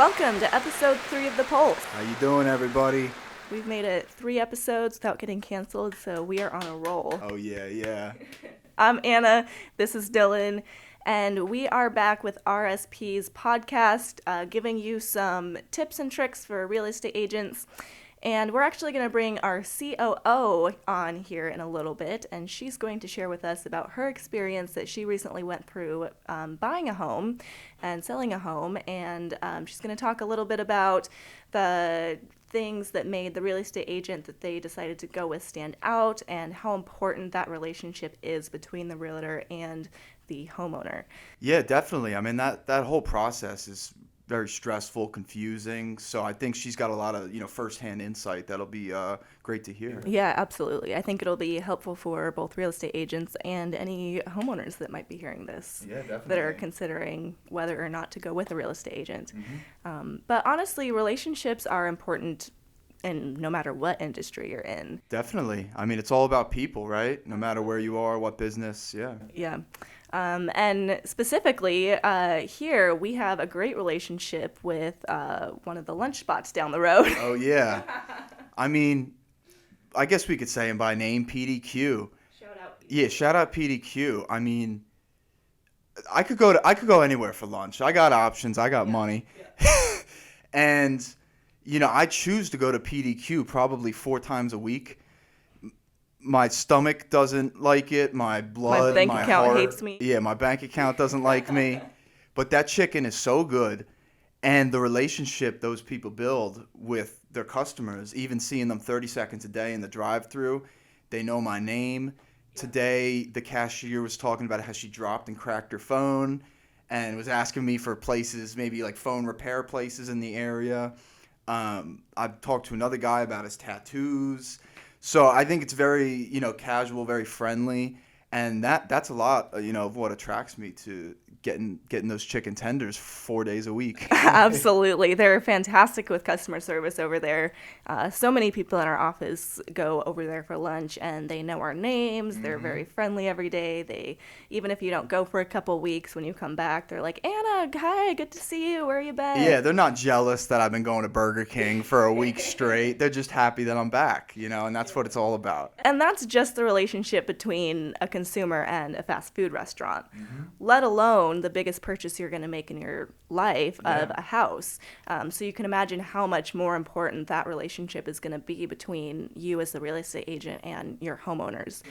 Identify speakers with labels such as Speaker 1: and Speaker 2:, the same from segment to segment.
Speaker 1: Welcome to episode 3 of The Pulse.
Speaker 2: How you doing, everybody?
Speaker 1: We've made it 3 episodes without getting canceled, so we are on a roll.
Speaker 2: Oh, yeah.
Speaker 1: I'm Anna, this is Dylan, and we are back with RSP's podcast, giving you some tips and tricks for real estate agents. And we're actually going to bring our COO on here in a little bit, and she's going to share with us about her experience that she recently went through buying a home and selling a home. And she's going to talk a little bit about the things that made the real estate agent that they decided to go with stand out and how important that relationship is between the realtor and the homeowner.
Speaker 2: Yeah, definitely. I mean, that whole process is very stressful, confusing. So I think she's got a lot of, firsthand insight that'll be great to hear.
Speaker 1: Yeah, absolutely. I think it'll be helpful for both real estate agents and any homeowners that might be hearing this.
Speaker 2: Yeah, definitely.
Speaker 1: That are considering whether or not to go with a real estate agent.
Speaker 2: Mm-hmm.
Speaker 1: But honestly, relationships are important in no matter what industry you're in.
Speaker 2: Definitely. I mean, it's all about people, right? No matter where you are, what business, yeah.
Speaker 1: Yeah. And specifically, here we have a great relationship with one of the lunch spots down the road.
Speaker 2: Oh, yeah. I mean, I guess we could say him by name, PDQ.
Speaker 1: Shout out.
Speaker 2: Yeah, shout out PDQ. I mean, I could go anywhere for lunch. I got options. I got money. Yeah. And, I choose to go to PDQ probably 4 times a week. My stomach doesn't like it. My blood,
Speaker 1: my bank
Speaker 2: my
Speaker 1: account
Speaker 2: heart,
Speaker 1: hates me.
Speaker 2: Yeah, my bank account doesn't like me. But that chicken is so good. And the relationship those people build with their customers, even seeing them 30 seconds a day in the drive-thru, they know my name. Today, the cashier was talking about how she dropped and cracked her phone and was asking me for places, maybe like phone repair places in the area. I've talked to another guy about his tattoos. So I think it's very, casual, very friendly, and that's a lot, of what attracts me to getting those chicken tenders 4 days a week.
Speaker 1: Absolutely. They're fantastic with customer service over there. So many people in our office go over there for lunch, and they know our names. They're very friendly every day. Even if you don't go for a couple weeks, when you come back, they're like, Anna, hi, good to see you. Where you been?
Speaker 2: Yeah, they're not jealous that I've been going to Burger King for a week straight. They're just happy that I'm back, and that's what it's all about.
Speaker 1: And that's just the relationship between a consumer and a fast food restaurant, let alone the biggest purchase you're going to make in your life of a house. So you can imagine how much more important that relationship is going to be between you as the real estate agent and your homeowners.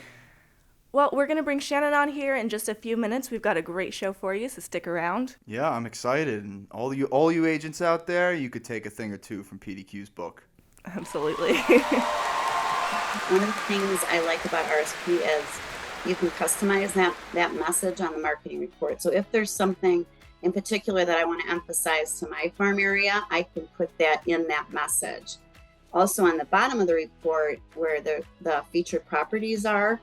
Speaker 1: Well, we're going to bring Shannan on here in just a few minutes. We've got a great show for you, so stick around.
Speaker 2: Yeah, I'm excited. And all you agents out there, you could take a thing or two from PDQ's book.
Speaker 1: Absolutely.
Speaker 3: One of the things I like about RSP is you can customize that message on the marketing report. So if there's something in particular that I want to emphasize to my farm area, I can put that in that message. Also on the bottom of the report where the featured properties are,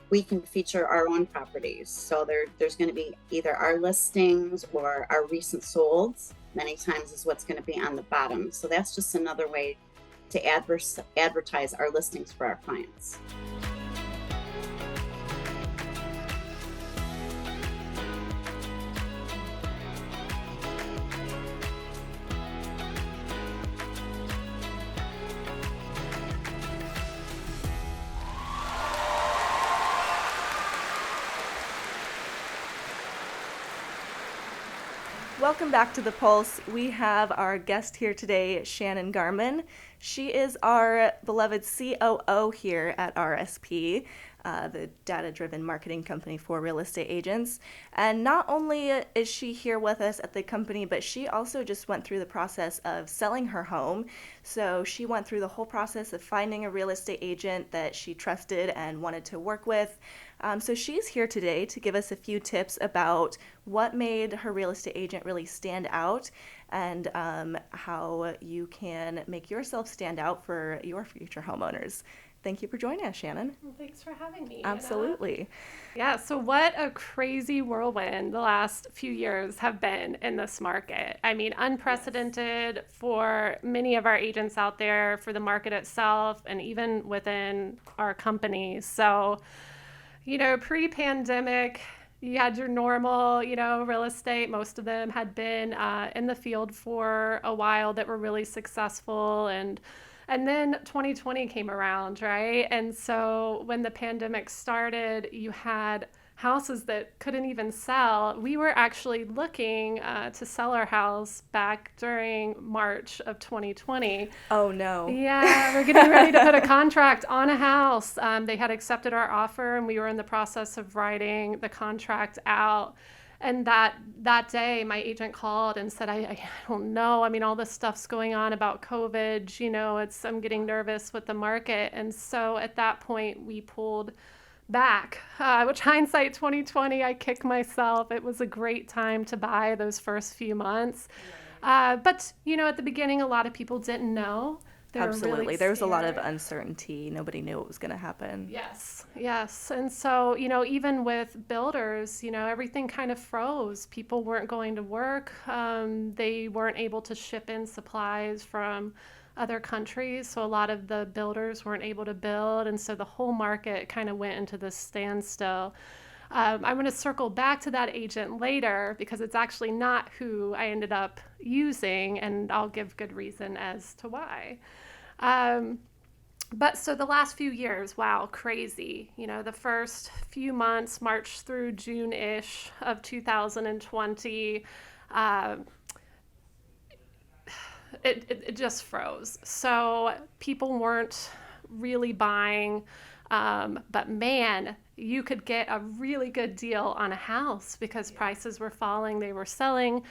Speaker 3: we can feature our own properties. So there's going to be either our listings or our recent solds, many times is what's going to be on the bottom. So that's just another way to advertise our listings for our clients.
Speaker 1: Welcome back to The Pulse. We have our guest here today, Shannan Garman. She is our beloved COO here at RSP, the data-driven marketing company for real estate agents. And not only is she here with us at the company, but she also just went through the process of selling her home. So she went through the whole process of finding a real estate agent that she trusted and wanted to work with. So she's here today to give us a few tips about what made her real estate agent really stand out and how you can make yourself stand out for your future homeowners. Thank you for joining us, Shannan.
Speaker 4: Well, thanks for having me.
Speaker 1: Absolutely.
Speaker 4: Yeah, so what a crazy whirlwind the last few years have been in this market. I mean, unprecedented for many of our agents out there, for the market itself, and even within our company. So, pre-pandemic, You had your normal, real estate. Most of them had been in the field for a while that were really successful, and then 2020 came around, right? And so when the pandemic started, you had houses that couldn't even sell. We were actually looking to sell our house back during March of 2020.
Speaker 1: Oh no.
Speaker 4: Yeah, we're getting ready to put a contract on a house. They had accepted our offer, and we were in the process of writing the contract out. And that day, my agent called and said, I don't know. I mean, all this stuff's going on about COVID. I'm getting nervous with the market. And so at that point, we pulled back, which hindsight 2020, I kick myself. It was a great time to buy those first few months. But, at the beginning, a lot of people didn't know. They were
Speaker 1: Absolutely.
Speaker 4: really
Speaker 1: There was a lot of
Speaker 4: scared.
Speaker 1: uncertainty. Nobody knew what was going to happen.
Speaker 4: Yes. And so, even with builders, everything kind of froze. People weren't going to work. They weren't able to ship in supplies from other countries. So a lot of the builders weren't able to build. And so the whole market kind of went into this standstill. I'm going to circle back to that agent later because it's actually not who I ended up using, and I'll give good reason as to why. But so the last few years, wow, crazy. The first few months, March through June-ish of 2020, it just froze. So people weren't really buying, but man, you could get a really good deal on a house because prices were falling, they were selling.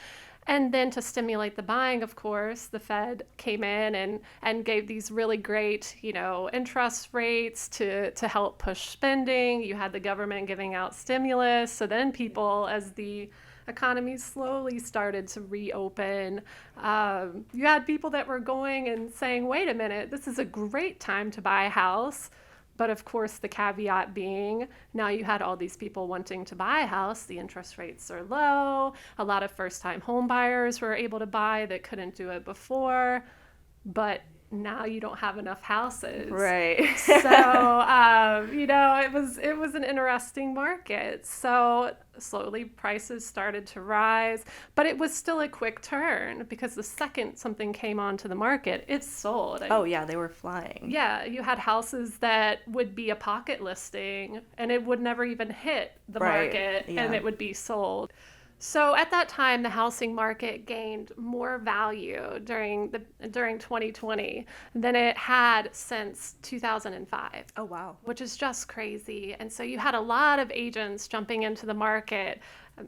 Speaker 4: And then to stimulate the buying, of course, the Fed came in and gave these really great, interest rates to help push spending. You had the government giving out stimulus. So then people, as the economy slowly started to reopen, you had people that were going and saying, wait a minute, this is a great time to buy a house. But of course, the caveat being, now you had all these people wanting to buy a house. The interest rates are low. A lot of first-time home buyers were able to buy that couldn't do it before. But now you don't have enough houses.
Speaker 1: Right.
Speaker 4: So, it was an interesting market. So slowly prices started to rise, but it was still a quick turn because the second something came onto the market, it sold.
Speaker 1: Oh yeah, they were flying.
Speaker 4: Yeah, you had houses that would be a pocket listing and it would never even hit the market,
Speaker 1: yeah.
Speaker 4: and it would be sold. So at that time, the housing market gained more value during 2020 than it had since 2005.
Speaker 1: Oh wow.
Speaker 4: Which is just crazy. And so you had a lot of agents jumping into the market,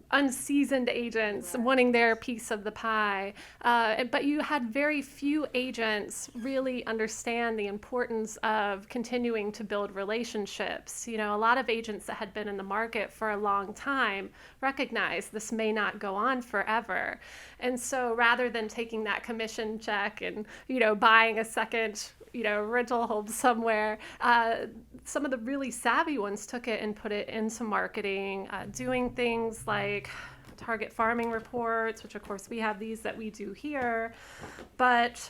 Speaker 4: unseasoned agents wanting their piece of the pie. But you had very few agents really understand the importance of continuing to build relationships. A lot of agents that had been in the market for a long time recognized this may not go on forever. And so rather than taking that commission check and, buying a second rental home somewhere, some of the really savvy ones took it and put it into marketing, doing things like target farming reports, which of course we have these that we do here, but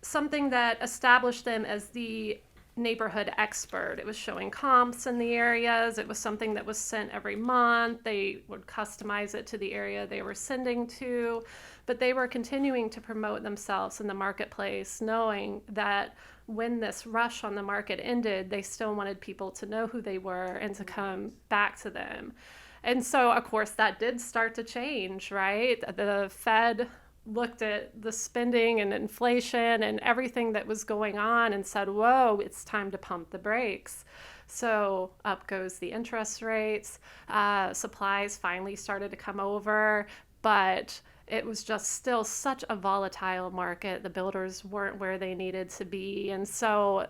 Speaker 4: something that established them as the neighborhood expert. It was showing comps in the areas. It was something that was sent every month. They would customize it to the area they were sending to, but they were continuing to promote themselves in the marketplace, knowing that when this rush on the market ended, they still wanted people to know who they were and to come back to them. And so, of course, that did start to change, right? The Fed looked at the spending and inflation and everything that was going on and said, whoa, it's time to pump the brakes. So up goes the interest rates. Supplies finally started to come over, but it was just still such a volatile market. The builders weren't where they needed to be. And so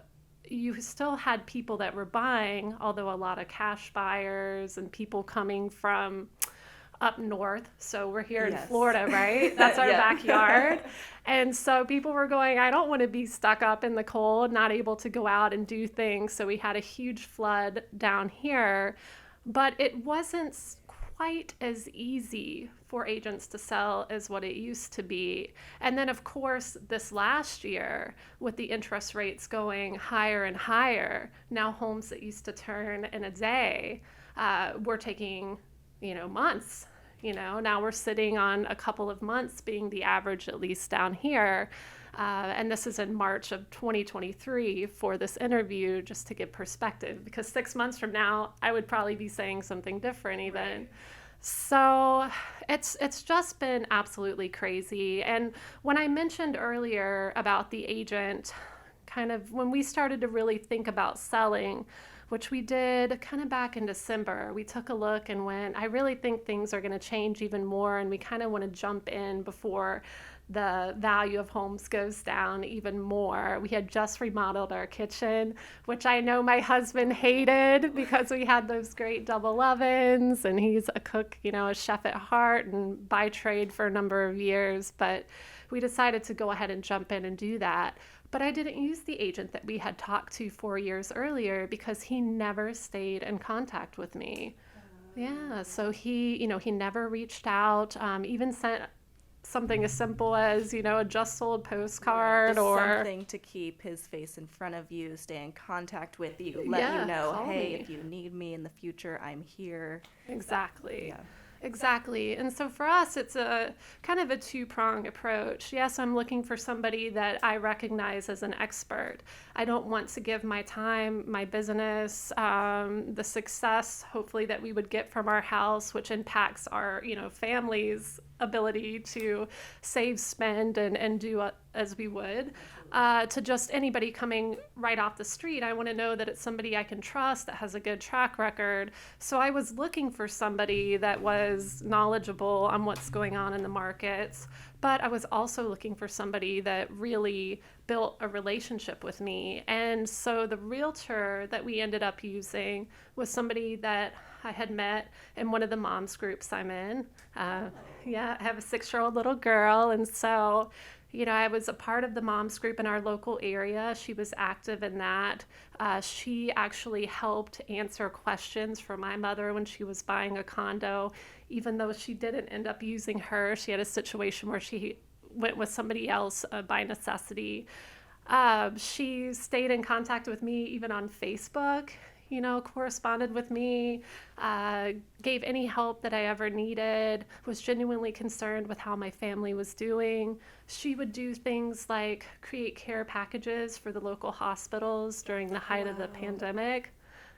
Speaker 4: you still had people that were buying, although a lot of cash buyers and people coming from up north. So we're here in Florida, right? That's our backyard. And so people were going, I don't want to be stuck up in the cold, not able to go out and do things. So we had a huge flood down here, but it wasn't quite as easy for agents to sell as what it used to be. And then, of course, this last year, with the interest rates going higher and higher, now homes that used to turn in a day were taking months. Now we're sitting on a couple of months being the average, at least down here. And this is in March of 2023 for this interview, just to give perspective, because 6 months from now, I would probably be saying something different even. Right. So it's just been absolutely crazy. And when I mentioned earlier about the agent, kind of when we started to really think about selling, which we did kind of back in December, we took a look and went, I really think things are going to change even more, and we kind of want to jump in before the value of homes goes down even more. We had just remodeled our kitchen, which I know my husband hated because we had those great double ovens, and he's a cook, a chef at heart and by trade for a number of years. But we decided to go ahead and jump in and do that. But I didn't use the agent that we had talked to 4 years earlier because he never stayed in contact with me. Yeah, so he never reached out, even sent something as simple as, a just sold postcard,
Speaker 1: just
Speaker 4: or
Speaker 1: something to keep his face in front of you, stay in contact with you, let you know, hey, if you need me in the future, I'm here.
Speaker 4: Exactly.
Speaker 1: Yeah.
Speaker 4: Exactly. And so for us, it's a kind of a two-pronged approach. Yes, I'm looking for somebody that I recognize as an expert. I don't want to give my time, my business, the success, hopefully, that we would get from our house, which impacts our, family's ability to save, spend, and do as we would, to just anybody coming right off the street. I want to know that it's somebody I can trust, that has a good track record. So I was looking for somebody that was knowledgeable on what's going on in the markets, but I was also looking for somebody that really built a relationship with me. And so the realtor that we ended up using was somebody that I had met in one of the moms groups I'm in. I have a 6-year-old little girl, and so I was a part of the moms group in our local area. She was active in that. She actually helped answer questions for my mother when she was buying a condo. Even though she didn't end up using her, she had a situation where she went with somebody else by necessity. She stayed in contact with me even on Facebook, corresponded with me, gave any help that I ever needed, was genuinely concerned with how my family was doing. She would do things like create care packages for the local hospitals during the height of the pandemic.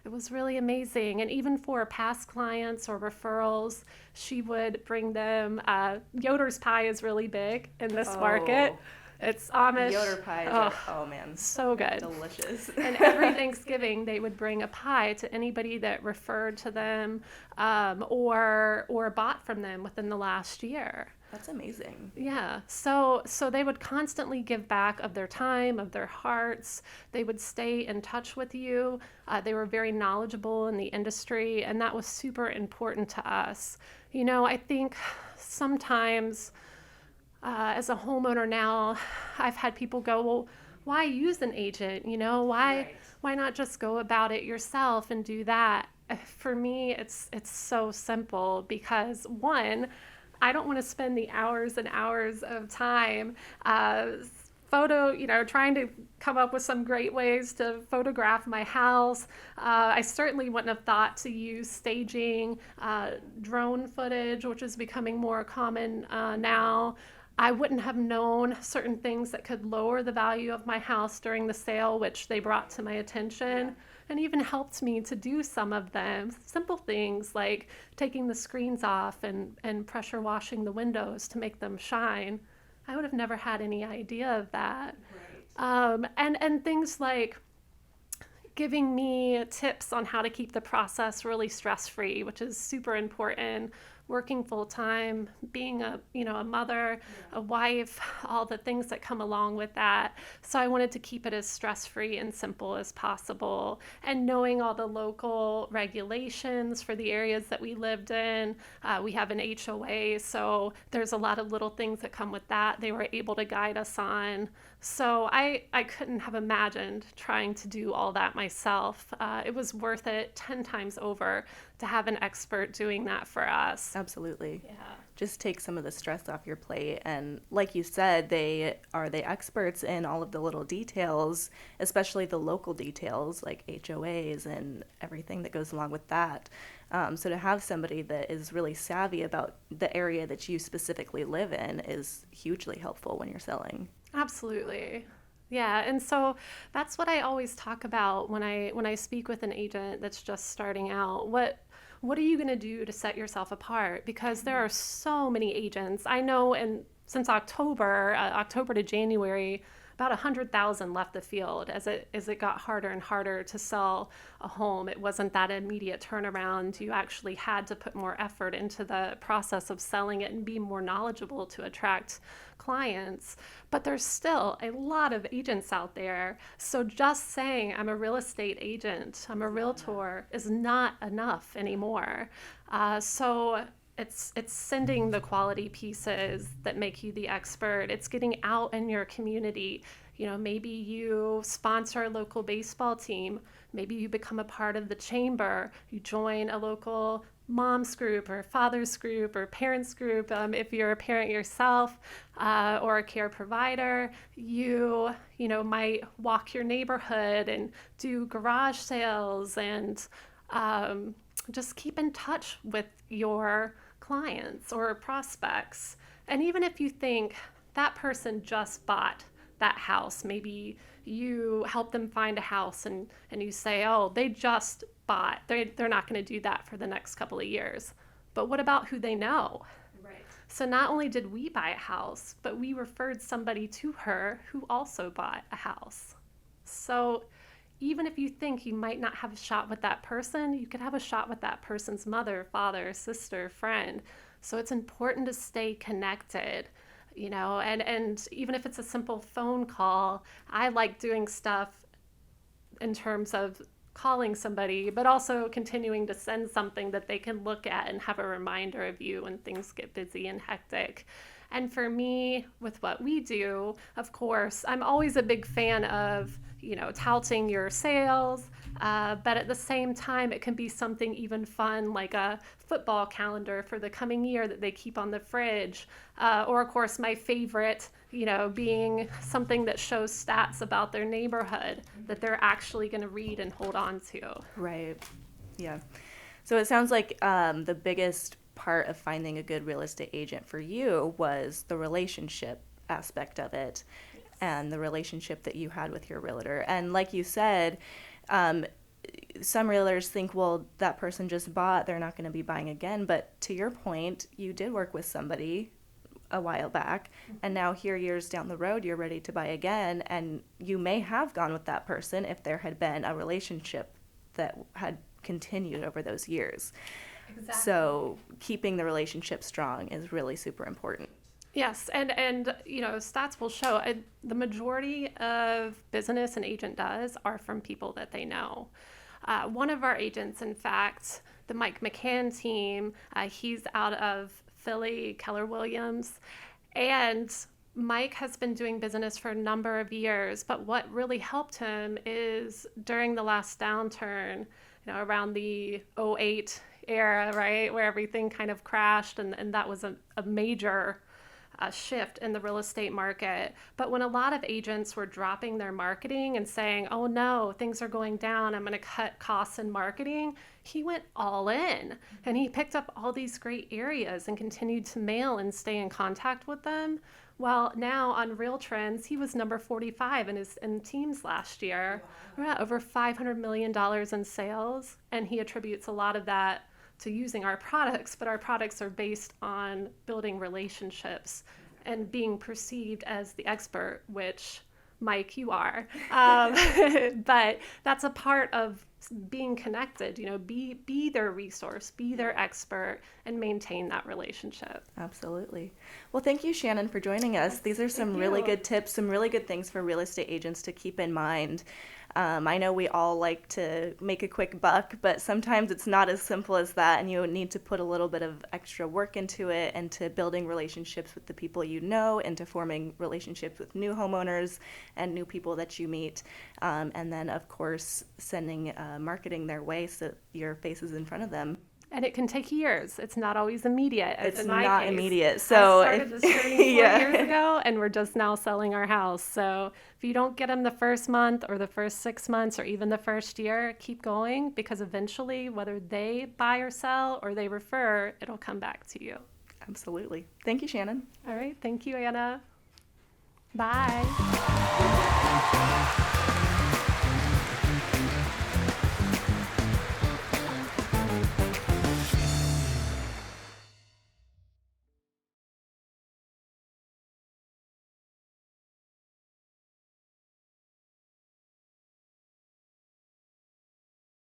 Speaker 4: It was really amazing. And even for past clients or referrals, she would bring them. Yoder's pie is really big in this market. It's Amish.
Speaker 1: Yoder pies oh man.
Speaker 4: So good.
Speaker 1: Delicious.
Speaker 4: And every Thanksgiving, they would bring a pie to anybody that referred to them or bought from them within the last year.
Speaker 1: That's amazing.
Speaker 4: Yeah. So they would constantly give back of their time, of their hearts. They would stay in touch with you. They were very knowledgeable in the industry, and that was super important to us. I think sometimes as a homeowner now, I've had people go, well, why use an agent? Why not just go about it yourself and do that? For me, it's so simple because, one, I don't want to spend the hours and hours of time trying to come up with some great ways to photograph my house. I certainly wouldn't have thought to use staging, drone footage, which is becoming more common now. I wouldn't have known certain things that could lower the value of my house during the sale, which they brought to my attention, and even helped me to do some of them. Simple things like taking the screens off and pressure washing the windows to make them shine. I would have never had any idea of that. Right. And things like giving me tips on how to keep the process really stress-free, which is super important. Working full-time, being a mother, a wife, all the things that come along with that. So I wanted to keep it as stress-free and simple as possible. And knowing all the local regulations for the areas that we lived in, we have an HOA, so there's a lot of little things that come with that. They were able to guide us on. So I couldn't have imagined trying to do all that myself. It was worth it 10 times over to have an expert doing that for us.
Speaker 1: Absolutely.
Speaker 4: Yeah.
Speaker 1: Just take some of the stress off your plate. And like you said, they are the experts in all of the little details, especially the local details like HOAs and everything that goes along with that. So to have somebody that is really savvy about the area that you specifically live in is hugely helpful when you're selling.
Speaker 4: Absolutely. Yeah, and so that's what I always talk about when I speak with an agent that's just starting out. What are you going to do to set yourself apart? Because there are so many agents. I know, and since October to January, about 100,000 left the field as it got harder and harder to sell a home. It wasn't that immediate turnaround. You actually had to put more effort into the process of selling it and be more knowledgeable to attract clients. But there's still a lot of agents out there. So just saying I'm a real estate agent, I'm a realtor is not enough anymore. So it's sending the quality pieces that make you the expert. It's getting out in your community. You know, maybe you sponsor a local baseball team. Maybe you become a part of the chamber. You join a local mom's group or father's group or parents group. If you're a parent yourself or a care provider, you might walk your neighborhood and do garage sales and just keep in touch with your clients or prospects. And even if you think that person just bought that house, maybe you help them find a house and you say, oh, they just bought, they're not going to do that for the next couple of years. But what about who they know?
Speaker 3: Right.
Speaker 4: So not only did we buy a house, but we referred somebody to her who also bought a house. So even if you think you might not have a shot with that person, you could have a shot with that person's mother, father, sister, friend. So it's important to stay connected, and even if it's a simple phone call, I like doing stuff in terms of calling somebody, but also continuing to send something that they can look at and have a reminder of you when things get busy and hectic. And for me, with what we do, of course, I'm always a big fan of, touting your sales, but at the same time, it can be something even fun like a football calendar for the coming year that they keep on the fridge. Or, of course, my favorite, being something that shows stats about their neighborhood that they're actually going to read and hold on to.
Speaker 1: Right. Yeah. So it sounds like the biggest part of finding a good real estate agent for you was the relationship aspect of it and the relationship that you had with your realtor. And like you said, some realtors think, well, that person just bought, they're not going to be buying again. But to your point, you did work with somebody a while back, and now here years down the road, you're ready to buy again. And you may have gone with that person if there had been a relationship that had continued over those years.
Speaker 4: Exactly.
Speaker 1: So keeping the relationship strong is really super important.
Speaker 4: Yes, and stats will show the majority of business an agent does are from people that they know. One of our agents, in fact, the Mike McCann team, he's out of Philly, Keller Williams, and Mike has been doing business for a number of years, but what really helped him is during the last downturn, around the '08 era, right, where everything kind of crashed, and that was a major shift in the real estate market. But when a lot of agents were dropping their marketing and saying, oh no, things are going down, I'm going to cut costs in marketing, he went all in and he picked up all these great areas and continued to mail and stay in contact with them. Well, now on Real Trends, he was number 45 in teams last year. We're at over $500 million in sales, and he attributes a lot of that to using our products, but our products are based on building relationships and being perceived as the expert, which, Mike, you are. But that's a part of being connected, be their resource, be their expert, and maintain that relationship.
Speaker 1: Absolutely. Well, thank you, Shannon, for joining us. These are some really good tips, some really good things for real estate agents to keep in mind. I know we all like to make a quick buck, but sometimes it's not as simple as that, and you need to put a little bit of extra work into it, and to building relationships with the people you know, and to forming relationships with new homeowners and new people that you meet. And then, of course, sending marketing their way so your face is in front of them.
Speaker 4: And it can take years. It's not always immediate.
Speaker 1: It's
Speaker 4: in my
Speaker 1: not
Speaker 4: case.
Speaker 1: immediate. So
Speaker 4: I started this journey 4
Speaker 1: yeah.
Speaker 4: years ago, and we're just now selling our house. So if you don't get them the first month or the first 6 months or even the first year, keep going, because eventually, whether they buy or sell or they refer, it'll come back to you.
Speaker 1: Absolutely. Thank you, Shannon.
Speaker 4: All right. Thank you, Anna. Bye.